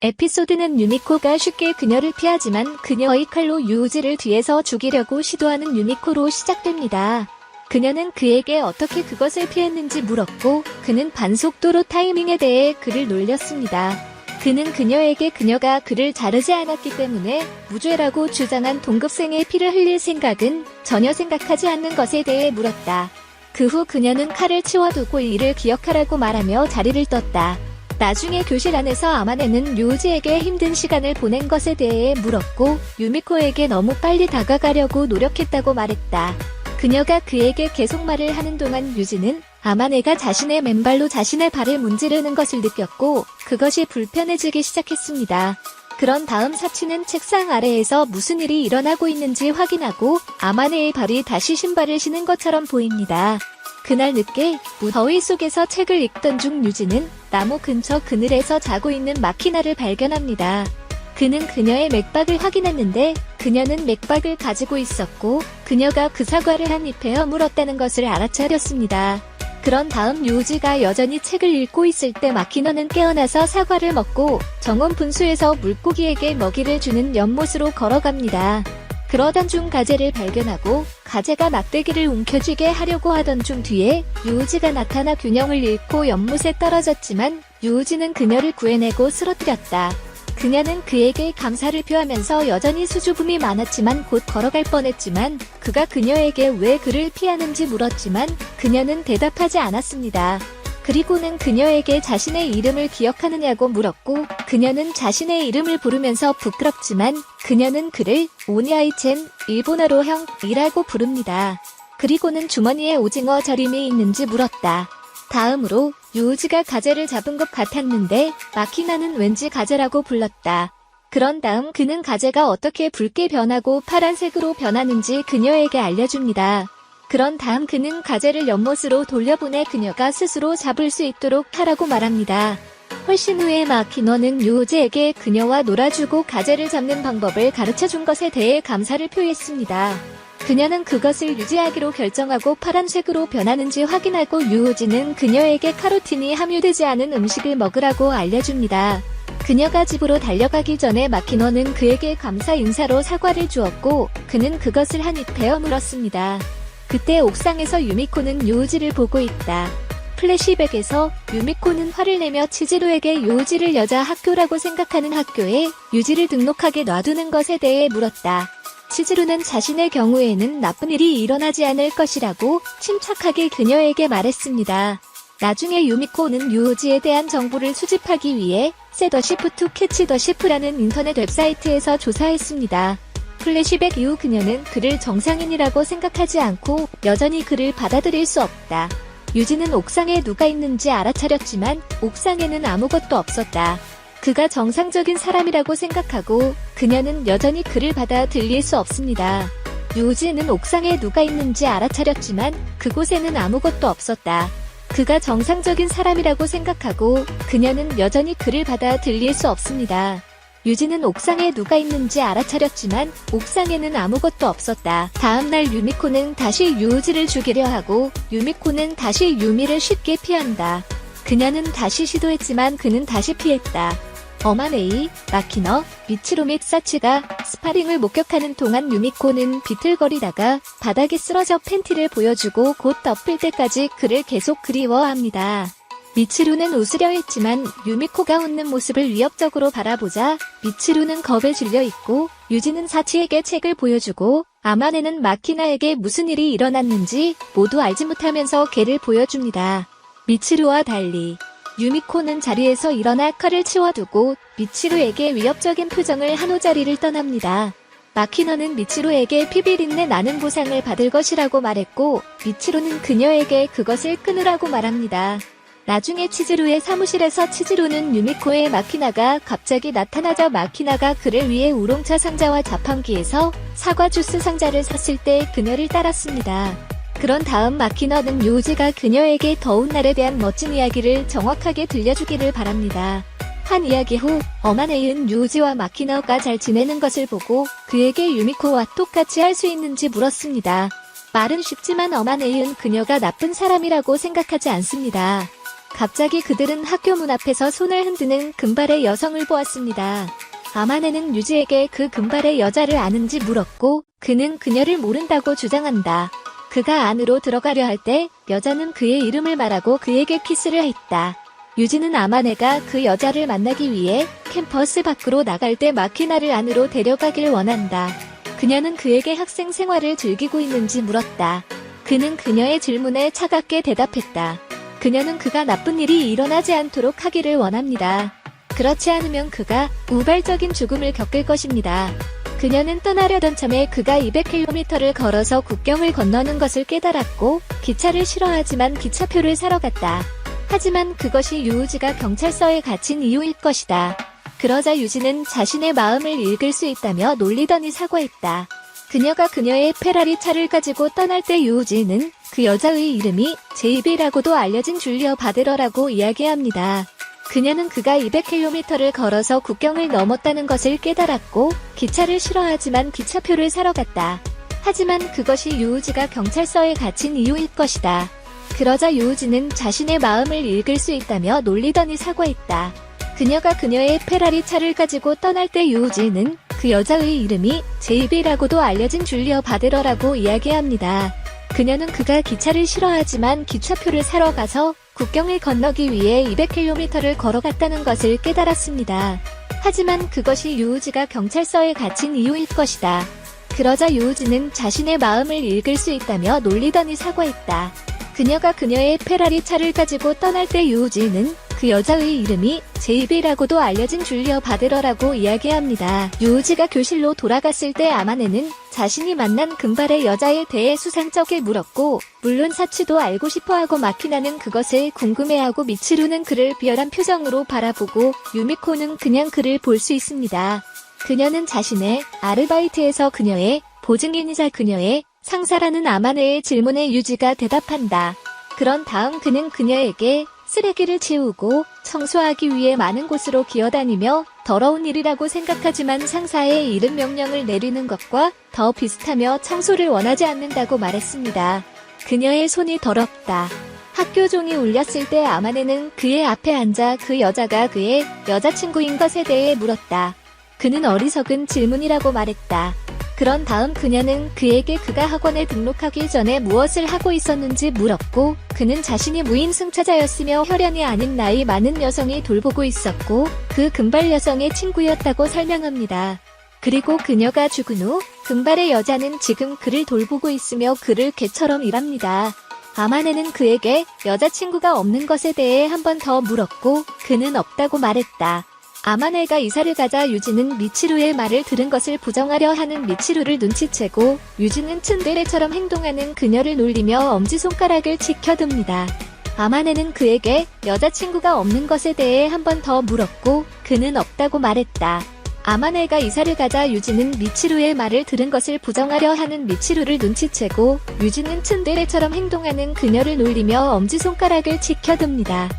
에피소드는 유미코가 쉽게 그녀를 피하지만 그녀의 칼로 유우지를 뒤에서 죽이려고 시도하는 유미코로 시작됩니다. 그녀는 그에게 어떻게 그것을 피했는지 물었고 그는 반속도로 타이밍에 대해 그를 놀렸습니다. 그는 그녀에게 그녀가 그를 자르지 않았기 때문에 무죄라고 주장한 동급생의 피를 흘릴 생각은 전혀 생각하지 않는 것에 대해 물었다. 그 후 그녀는 칼을 치워두고 이를 기억하라고 말하며 자리를 떴다. 나중에 교실 안에서 아마네는 유우지에게 힘든 시간을 보낸 것에 대해 물었고 유미코에게 너무 빨리 다가가려고 노력했다고 말했다. 그녀가 그에게 계속 말을 하는 동안 유지는 아마네가 자신의 맨발로 자신의 발을 문지르는 것을 느꼈고 그것이 불편해지기 시작했습니다. 그런 다음 사치는 책상 아래에서 무슨 일이 일어나고 있는지 확인하고 아마네의 발이 다시 신발을 신은 것처럼 보입니다. 그날 늦게 더위 속에서 책을 읽던 중 유지는 나무 근처 그늘에서 자고 있는 마키나를 발견합니다. 그는 그녀의 맥박을 확인했는데 그녀는 맥박을 가지고 있었고 그녀가 그 사과를 한 입에 허물었다는 것을 알아차렸습니다. 그런 다음 유우지가 여전히 책을 읽고 있을 때 마키너는 깨어나서 사과를 먹고 정원 분수에서 물고기에게 먹이를 주는 연못으로 걸어갑니다. 그러던 중 가재를 발견하고 가재가 막대기를 움켜쥐게 하려고 하던 중 뒤에 유우지가 나타나 균형을 잃고 연못에 떨어졌지만 유우지는 그녀를 구해내고 쓰러뜨렸다. 그녀는 그에게 감사를 표하면서 여전히 수줍음이 많았지만 곧 걸어갈 뻔했지만 그가 그녀에게 왜 그를 피하는지 물었지만 그녀는 대답하지 않았습니다. 그리고는 그녀에게 자신의 이름을 기억하느냐고 물었고 그녀는 자신의 이름을 부르면서 부끄럽지만 그녀는 그를 오니아이첸, 일본어로 형이라고 부릅니다. 그리고는 주머니에 오징어 절임이 있는지 물었다. 다음으로 유우지가 가재를 잡은 것 같았는데 마키나는 왠지 가재라고 불렀다. 그런 다음 그는 가재가 어떻게 붉게 변하고 파란색으로 변하는지 그녀에게 알려줍니다. 그런 다음 그는 가재를 연못으로 돌려보내 그녀가 스스로 잡을 수 있도록 하라고 말합니다. 훨씬 후에 마키너는 유우지에게 그녀와 놀아주고 가재를 잡는 방법을 가르쳐준 것에 대해 감사를 표했습니다. 그녀는 그것을 유지하기로 결정하고 파란색으로 변하는지 확인하고 유우지는 그녀에게 카로틴이 함유되지 않은 음식을 먹으라고 알려줍니다. 그녀가 집으로 달려가기 전에 마키너는 그에게 감사 인사로 사과를 주었고 그는 그것을 한 입에 허물었습니다. 그때 옥상에서 유미코는 유우지를 보고 있다. 플래시백에서 유미코는 화를 내며 치지루에게 유우지를 여자 학교라고 생각하는 학교에 유지를 등록하게 놔두는 것에 대해 물었다. 치지루는 자신의 경우에는 나쁜 일이 일어나지 않을 것이라고 침착하게 그녀에게 말했습니다. 나중에 유미코는 유우지에 대한 정보를 수집하기 위해 세더시프 투 캐치 더 시프라는 인터넷 웹사이트에서 조사했습니다. 플래시백 이후 그녀는 그를 정상인이라고 생각하지 않고 여전히 그를 받아들일 수 없다. 유지는 옥상에 누가 있는지 알아차렸지만 옥상에는 아무것도 없었다. 그가 정상적인 사람이라고 생각하고 그녀는 여전히 그를 받아들일 수 없습니다. 유지는 옥상에 누가 있는지 알아차렸지만 그곳에는 아무것도 없었다. 그가 정상적인 사람이라고 생각하고 그녀는 여전히 그를 받아들일 수 없습니다. 유지는 옥상에 누가 있는지 알아차렸지만 옥상에는 아무것도 없었다. 다음날 유미코는 다시 유우지를 죽이려 하고 유미코는 다시 유미를 쉽게 피한다. 그녀는 다시 시도했지만 그는 다시 피했다. 어마네이, 마키너, 미치로 및 사치가 스파링을 목격하는 동안 유미코는 비틀거리다가 바닥에 쓰러져 팬티를 보여주고 곧 덮일 때까지 그를 계속 그리워합니다. 미치루는 웃으려 했지만 유미코가 웃는 모습을 위협적으로 바라보자 미치루는 겁에 질려 있고 유지는 사치에게 책을 보여주고 아마네는 마키나에게 무슨 일이 일어났는지 모두 알지 못하면서 개를 보여줍니다. 미치루와 달리 유미코는 자리에서 일어나 칼을 치워두고 미치루에게 위협적인 표정을 한 후 자리를 떠납니다. 마키너는 미치루에게 피비린내 나는 보상을 받을 것이라고 말했고 미치루는 그녀에게 그것을 끊으라고 말합니다. 나중에 치지루의 사무실에서 치지루는 유미코의 마키나가 갑자기 나타나자 마키나가 그를 위해 우롱차 상자와 자판기에서 사과 주스 상자를 샀을 때 그녀를 따랐습니다. 그런 다음 마키너는 유우지가 그녀에게 더운 날에 대한 멋진 이야기를 정확하게 들려주기를 바랍니다. 한 이야기 후 어마네이는 유우지와 마키너가 잘 지내는 것을 보고 그에게 유미코와 똑같이 할 수 있는지 물었습니다. 말은 쉽지만 어마네이는 그녀가 나쁜 사람이라고 생각하지 않습니다. 갑자기 그들은 학교 문 앞에서 손을 흔드는 금발의 여성을 보았습니다. 아마네는 유지에게 그 금발의 여자를 아는지 물었고 그는 그녀를 모른다고 주장한다. 그가 안으로 들어가려 할 때 여자는 그의 이름을 말하고 그에게 키스를 했다. 유지는 아마네가 그 여자를 만나기 위해 캠퍼스 밖으로 나갈 때 마키나를 안으로 데려가길 원한다. 그녀는 그에게 학생 생활을 즐기고 있는지 물었다. 그는 그녀의 질문에 차갑게 대답했다. 그녀는 그가 나쁜 일이 일어나지 않도록 하기를 원합니다. 그렇지 않으면 그가 우발적인 죽음을 겪을 것입니다. 그녀는 떠나려던 참에 그가 200km를 걸어서 국경을 건너는 것을 깨달았고 기차를 싫어하지만 기차표를 사러 갔다. 하지만 그것이 유우지가 경찰서에 갇힌 이유일 것이다. 그러자 유지는 자신의 마음을 읽을 수 있다며 놀리더니 사과했다. 그녀가 그녀의 페라리 차를 가지고 떠날 때 유우지는 그 여자의 이름이 제이비라고도 알려진 줄리어 바데러라고 이야기합니다. 그녀는 그가 200km를 걸어서 국경을 넘었다는 것을 깨달았고 기차를 싫어하지만 기차표를 사러 갔다. 하지만 그것이 유우지가 경찰서에 갇힌 이유일 것이다. 그러자 유우지는 자신의 마음을 읽을 수 있다며 놀리더니 사과했다. 그녀가 그녀의 페라리 차를 가지고 떠날 때 유우지는 그 여자의 이름이 제이비라고도 알려진 줄리어 바데러라고 이야기합니다. 그녀는 그가 기차를 싫어하지만 기차표를 사러 가서 국경을 건너기 위해 200km를 걸어갔다는 것을 깨달았습니다. 하지만 그것이 유우지가 경찰서에 갇힌 이유일 것이다. 그러자 유우지는 자신의 마음을 읽을 수 있다며 놀리더니 사과했다. 그녀가 그녀의 페라리 차를 가지고 떠날 때 유우지는 그 여자의 이름이 제이비라고도 알려진 줄리어 바데러라고 이야기합니다. 유우지가 교실로 돌아갔을 때 아마네는 자신이 만난 금발의 여자에 대해 수상쩍게 물었고 물론 사치도 알고 싶어하고 마키나는 그것을 궁금해하고 미치루는 그를 비열한 표정으로 바라보고 유미코는 그냥 그를 볼 수 있습니다. 그녀는 자신의 아르바이트에서 그녀의 보증인이자 그녀의 상사라는 아마네의 질문에 유지가 대답한다. 그런 다음 그는 그녀에게 쓰레기를 치우고 청소하기 위해 많은 곳으로 기어다니며 더러운 일이라고 생각하지만 상사의 이른 명령을 내리는 것과 더 비슷하며 청소를 원하지 않는다고 말했습니다. 그녀의 손이 더럽다. 학교 종이 울렸을 때 아마네는 그의 앞에 앉아 그 여자가 그의 여자친구인 것에 대해 물었다. 그는 어리석은 질문이라고 말했다. 그런 다음 그녀는 그에게 그가 학원에 등록하기 전에 무엇을 하고 있었는지 물었고 그는 자신이 무인 승차자였으며 혈연이 아닌 나이 많은 여성이 돌보고 있었고 그 금발 여성의 친구였다고 설명합니다. 그리고 그녀가 죽은 후 금발의 여자는 지금 그를 돌보고 있으며 그를 개처럼 일합니다. 아마네는 그에게 여자친구가 없는 것에 대해 한 번 더 물었고 그는 없다고 말했다. 아마네가 이사를 가자 유지는 미치루의 말을 들은 것을 부정하려 하는 미치루를 눈치채고 유지는 츤데레처럼 행동하는 그녀를 놀리며 엄지손가락을 치켜듭니다. 아마네는 그에게 여자친구가 없는 것에 대해 한 번 더 물었고 그는 없다고 말했다. 아마네가 이사를 가자 유지는 미치루의 말을 들은 것을 부정하려 하는 미치루를 눈치채고 유지는 츤데레처럼 행동하는 그녀를 놀리며 엄지손가락을 치켜듭니다.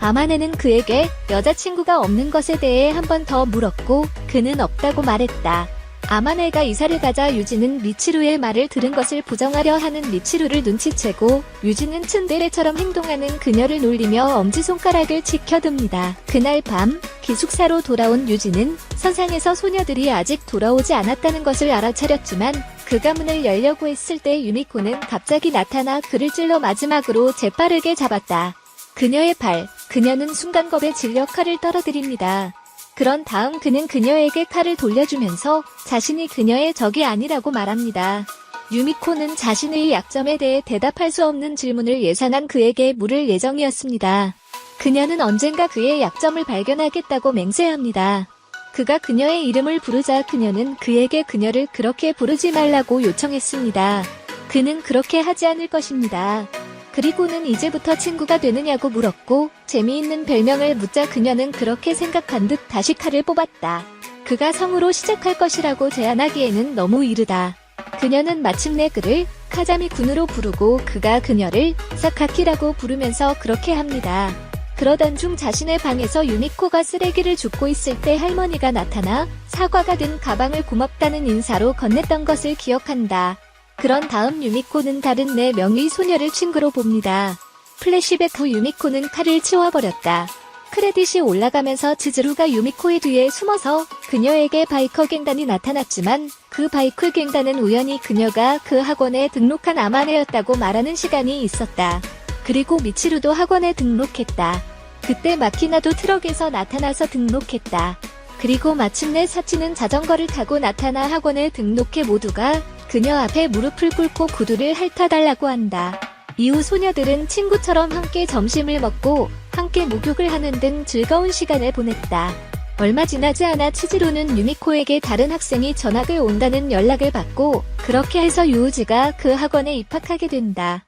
아마네는 그에게 여자친구가 없는 것에 대해 한 번 더 물었고 그는 없다고 말했다. 아마네가 이사를 가자 유지는 미치루의 말을 들은 것을 부정하려 하는 미치루를 눈치채고 유지는 츤데레처럼 행동하는 그녀를 놀리며 엄지손가락을 치켜듭니다. 그날 밤 기숙사로 돌아온 유지는 선상에서 소녀들이 아직 돌아오지 않았다는 것을 알아차렸지만 그가 문을 열려고 했을 때 유미코는 갑자기 나타나 그를 찔러 마지막으로 재빠르게 잡았다. 그녀의 발, 그녀는 순간 겁에 질려 칼을 떨어뜨립니다. 그런 다음 그는 그녀에게 칼을 돌려주면서 자신이 그녀의 적이 아니라고 말합니다. 유미코는 자신의 약점에 대해 대답할 수 없는 질문을 예상한 그에게 물을 예정이었습니다. 그녀는 언젠가 그의 약점을 발견하겠다고 맹세합니다. 그가 그녀의 이름을 부르자 그녀는 그에게 그녀를 그렇게 부르지 말라고 요청했습니다. 그는 그렇게 하지 않을 것입니다. 그리고는 이제부터 친구가 되느냐고 물었고 재미있는 별명을 묻자 그녀는 그렇게 생각한 듯 다시 칼을 뽑았다. 그가 성으로 시작할 것이라고 제안하기에는 너무 이르다. 그녀는 마침내 그를 카자미 군으로 부르고 그가 그녀를 사카키라고 부르면서 그렇게 합니다. 그러던 중 자신의 방에서 유미코가 쓰레기를 줍고 있을 때 할머니가 나타나 사과가 든 가방을 고맙다는 인사로 건넸던 것을 기억한다. 그런 다음 유미코는 다른 4명의 소녀를 친구로 봅니다. 플래시백 후 유미코는 칼을 치워버렸다. 크레딧이 올라가면서 치즈루가 유미코의 뒤에 숨어서 그녀에게 바이커 갱단이 나타났지만 그 바이커 갱단은 우연히 그녀가 그 학원에 등록한 아마네였다고 말하는 시간이 있었다. 그리고 미치루도 학원에 등록했다. 그때 마키나도 트럭에서 나타나서 등록했다. 그리고 마침내 사치는 자전거를 타고 나타나 학원에 등록해 모두가 그녀 앞에 무릎을 꿇고 구두를 핥아달라고 한다. 이후 소녀들은 친구처럼 함께 점심을 먹고 함께 목욕을 하는 등 즐거운 시간을 보냈다. 얼마 지나지 않아 치즈루는 유미코에게 다른 학생이 전학을 온다는 연락을 받고 그렇게 해서 유우지가 그 학원에 입학하게 된다.